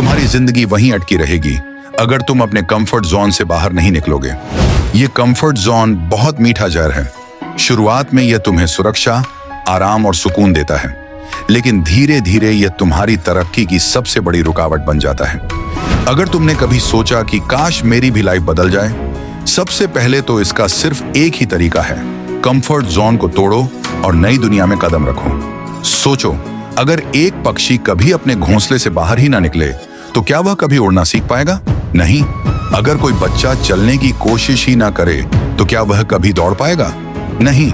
तुम्हारी जिंदगी वहीं अटकी रहेगी अगर तुम अपने कंफर्ट जोन से बाहर नहीं निकलोगे। ये कंफर्ट जोन बहुत मीठा जहर है। शुरुआत में यह तुम्हें सुरक्षा, आराम और सुकून देता है, लेकिन धीरे धीरे यह तुम्हारी तरक्की की सबसे बड़ी रुकावट बन जाता है। अगर तुमने कभी सोचा कि काश मेरी भी लाइफ बदल जाए, सबसे पहले तो इसका सिर्फ एक ही तरीका है, कंफर्ट जोन को तोड़ो और नई दुनिया में कदम रखो। सोचो, अगर एक पक्षी कभी अपने घोंसले से बाहर ही ना निकले तो क्या वह कभी उड़ना सीख पाएगा? नहीं। अगर कोई बच्चा चलने की कोशिश ही ना करे तो क्या वह कभी दौड़ पाएगा? नहीं।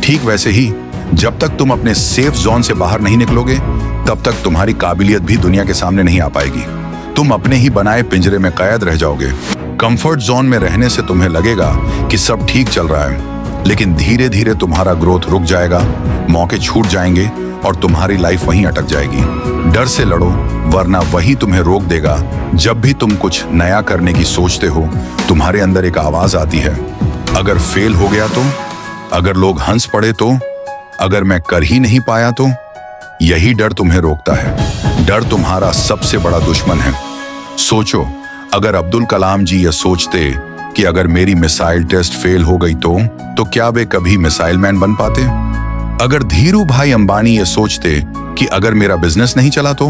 ठीक वैसे ही जब तक तुम अपने सेफ जोन से बाहर नहीं निकलोगे, तब तक तुम्हारी काबिलियत भी दुनिया के सामने नहीं आ पाएगी। तुम अपने ही बनाए पिंजरे में कैद रह जाओगे। कंफर्ट जोन में रहने से तुम्हें लगेगा कि सब ठीक चल रहा है, लेकिन धीरे धीरे तुम्हारा ग्रोथ रुक जाएगा, मौके छूट जाएंगे और तुम्हारी लाइफ वहीं अटक जाएगी। डर से लड़ो, वरना वही तुम्हें रोक देगा। जब भी तुम कुछ नया करने की सोचते हो, तुम्हारे अंदर एक आवाज आती है, अगर फेल हो गया तो, अगर लोग हंस पड़े तो, अगर मैं कर ही नहीं पाया तो। यही डर तुम्हें रोकता है। डर तुम्हारा सबसे बड़ा दुश्मन है। सोचो, अगर अब्दुल कलाम जी यह सोचते कि अगर मेरी मिसाइल टेस्ट फेल हो गई तो क्या वे कभी मिसाइल मैन बन पाते? अगर धीरू भाई अंबानी ये सोचते कि अगर मेरा बिजनेस नहीं चला तो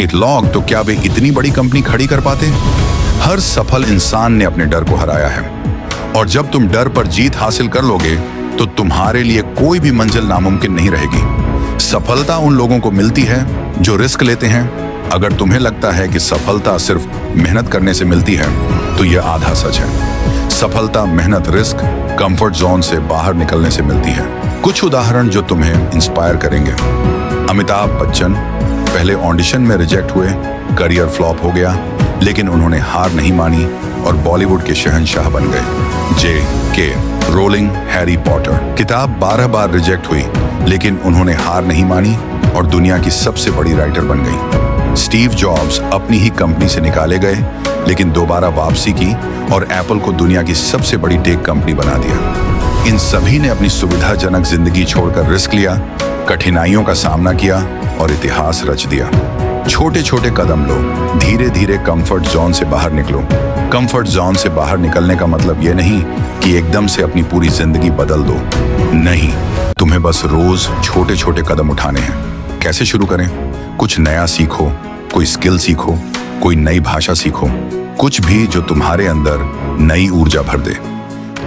इटलॉग, तो क्या वे इतनी बड़ी कंपनी खड़ी कर पाते? हर सफल इंसान ने अपने डर को हराया है, और जब तुम डर पर जीत हासिल कर लोगे तो तुम्हारे लिए कोई भी मंजिल नामुमकिन नहीं रहेगी। सफलता उन लोगों को मिलती है जो रिस्क लेते हैं। अगर तुम्हें लगता है कि सफलता सिर्फ मेहनत करने से मिलती है, तो यह आधा सच है। सफलता मेहनत, रिस्क, कंफर्ट जोन से बाहर निकलने से मिलती है। कुछ उदाहरण जो तुम्हें इंस्पायर करेंगे। अमिताभ बच्चन पहले ऑडिशन में रिजेक्ट हुए, करियर फ्लॉप हो गया, लेकिन उन्होंने हार नहीं मानी और बॉलीवुड के शहंशाह बन गए। J.K. रोलिंग, हैरी पॉटर किताब 12 बार रिजेक्ट हुई, लेकिन उन्होंने हार नहीं मानी और दुनिया की सबसे बड़ी राइटर बन गई। स्टीव जॉब्स अपनी ही कंपनी से निकाले गए, लेकिन दोबारा वापसी की और एप्पल को दुनिया की सबसे बड़ी टेक कंपनी बना दिया। इन सभी ने अपनी सुविधाजनक जिंदगी छोड़कर रिस्क लिया, कठिनाइयों का सामना किया और इतिहास रच दिया। छोटे छोटे कदम लो, धीरे धीरे कंफर्ट जोन से बाहर निकलो। कंफर्ट जोन से बाहर निकलने का मतलब ये नहीं कि एकदम से अपनी पूरी जिंदगी बदल दो। नहीं, तुम्हें बस रोज छोटे छोटे कदम उठाने हैं। कैसे शुरू करें? कुछ नया सीखो, कोई स्किल सीखो, कोई नई भाषा सीखो, कुछ भी जो तुम्हारे अंदर नई ऊर्जा भर दे।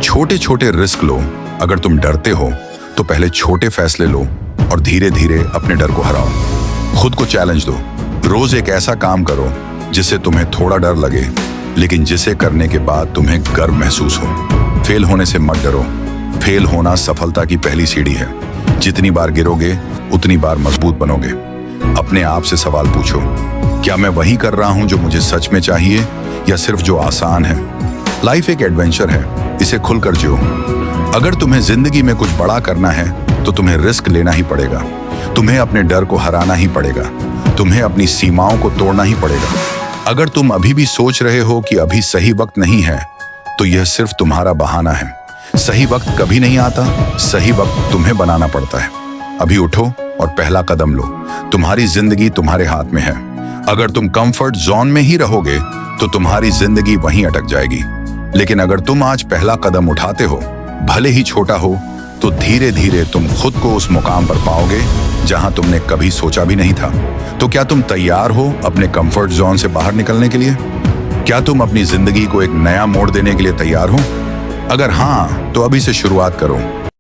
छोटे छोटे रिस्क लो। अगर तुम डरते हो तो पहले छोटे फैसले लो और धीरे धीरे अपने डर को हराओ। खुद को चैलेंज दो। रोज एक ऐसा काम करो जिससे तुम्हें थोड़ा डर लगे, लेकिन जिसे करने के बाद तुम्हें गर्व महसूस हो। फेल होने से मत डरो। फेल होना सफलता की पहली सीढ़ी है। जितनी बार गिरोगे उतनी बार मजबूत बनोगे। अपने आप से सवाल पूछो, क्या मैं वही कर रहा हूं जो मुझे सच में चाहिए, या सिर्फ जो आसान है? लाइफ एक एडवेंचर है, इसे खुलकर जियो। अगर तुम्हें जिंदगी में कुछ बड़ा करना है तो तुम्हें रिस्क लेना ही पड़ेगा। तुम्हें अपने डर को हराना ही पड़ेगा। तुम्हें अपनी सीमाओं को तोड़ना ही पड़ेगा। अगर तुम अभी भी सोच रहे हो कि अभी सही वक्त नहीं है, तो यह सिर्फ तुम्हारा बहाना है। सही वक्त कभी नहीं आता, सही वक्त तुम्हें बनाना पड़ता है। अभी उठो और पहला कदम लो। तुम्हारी जिंदगी तुम्हारे हाथ में है। अगर तुम कंफर्ट जोन में ही रहोगे तो तुम्हारी जिंदगी वहीं अटक जाएगी, लेकिन अगर तुम आज पहला कदम उठाते हो, भले ही छोटा हो, तो धीरे धीरे तुम खुद को उस मुकाम पर पाओगे जहां तुमने कभी सोचा भी नहीं था। तो क्या तुम तैयार हो अपने कंफर्ट जोन से बाहर निकलने के लिए? क्या तुम अपनी जिंदगी को एक नया मोड़ देने के लिए तैयार हो? अगर हाँ, तो अभी से शुरुआत करो।